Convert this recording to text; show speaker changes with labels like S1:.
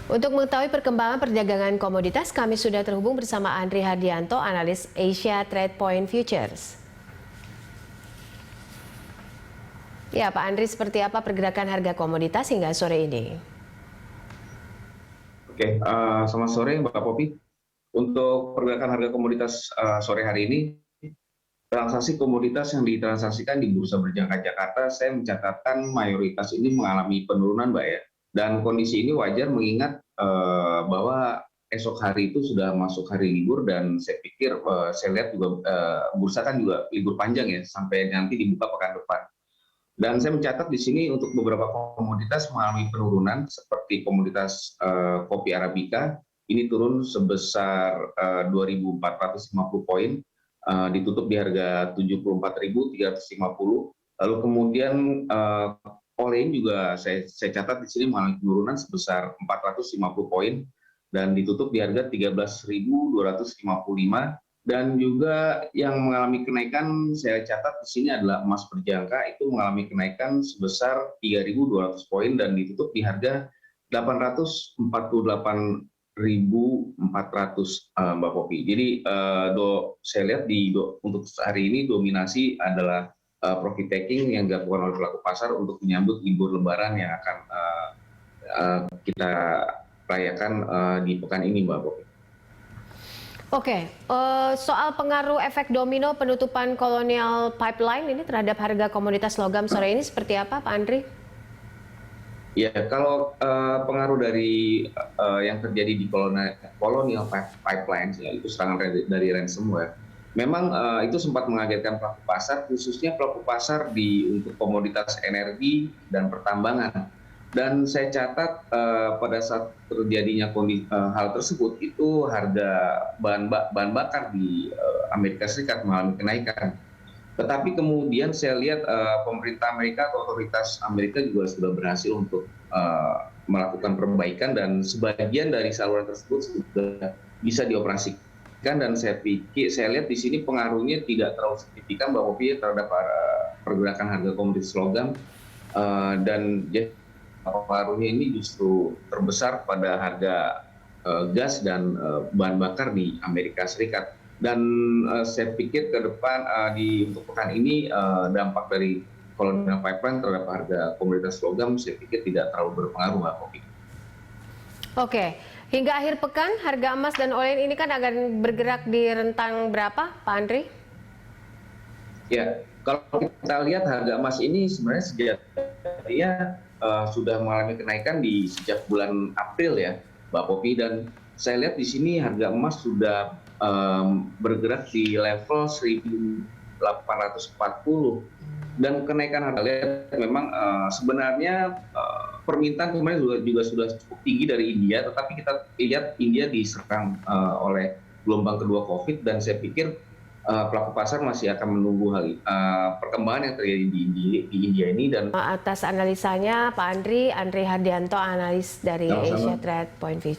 S1: Untuk mengetahui perkembangan perdagangan komoditas, kami sudah terhubung bersama Andri Hardianto, analis Asia Trade Point Futures. Ya, Pak Andri, seperti apa pergerakan harga komoditas hingga sore ini?
S2: Oke, selamat sore Mbak Popi. Untuk pergerakan harga komoditas sore hari ini, transaksi komoditas yang ditransaksikan di Bursa Berjangka Jakarta, saya mencatatkan mayoritas ini mengalami penurunan, Mbak ya. Dan kondisi ini wajar mengingat bahwa esok hari itu sudah masuk hari libur dan saya pikir saya lihat juga bursa kan juga libur panjang ya sampai nanti dibuka pekan depan. Dan saya mencatat di sini untuk beberapa komoditas mengalami penurunan seperti komoditas kopi Arabica ini turun sebesar 2.450 poin, ditutup di harga 74.350. Lalu kemudian olein juga saya catat di sini mengalami penurunan sebesar 450 poin dan ditutup di harga 13.255. Dan juga yang mengalami kenaikan saya catat di sini adalah emas berjangka itu mengalami kenaikan sebesar 3.200 poin dan ditutup di harga 848.400 Mbak Popi. Jadi saya lihat untuk hari ini dominasi adalah profit taking yang dilakukan oleh pelaku pasar untuk menyambut libur Lebaran yang akan kita rayakan di pekan ini, Mbak Popi.
S1: Oke, soal pengaruh efek domino penutupan Colonial Pipeline ini terhadap harga komoditas logam sore ini seperti apa, Pak Andri?
S2: Ya, kalau pengaruh dari yang terjadi di Colonial Pipeline, ya, itu serangan dari ransomware, memang itu sempat mengagetkan pelaku pasar, khususnya pelaku pasar untuk komoditas energi dan pertambangan. Dan saya catat pada saat terjadinya hal tersebut itu harga bahan bakar di Amerika Serikat mengalami kenaikan. Tetapi kemudian saya lihat pemerintah Amerika atau otoritas Amerika juga sudah berhasil untuk melakukan perbaikan dan sebagian dari saluran tersebut sudah bisa dioperasikan dan saya lihat di sini pengaruhnya tidak terlalu signifikan bahwa terhadap pergerakan harga komoditas logam dan pengaruhnya ini justru terbesar pada harga gas dan bahan bakar di Amerika Serikat. Dan saya pikir ke depan untuk pekan ini dampak dari Colonial Pipeline terhadap harga komoditas logam saya pikir tidak terlalu berpengaruh, Mbak Popi.
S1: Oke, hingga akhir pekan harga emas dan olein ini kan akan bergerak di rentang berapa, Pak Andri?
S2: Ya, kalau kita lihat harga emas ini sebenarnya sejatinya sudah mengalami kenaikan di sejak bulan April ya, Mbak Popi, dan saya lihat di sini harga emas sudah bergerak di level 1.840 dan kenaikan harga lihat memang sebenarnya permintaan kemarin juga sudah cukup tinggi dari India, tetapi kita lihat India diserang oleh gelombang kedua COVID dan saya pikir pelaku pasar masih akan menunggu perkembangan yang terjadi di India ini. Dan
S1: Atas analisanya Pak Andri Hardianto, analis dari Asia Trade Point Futures.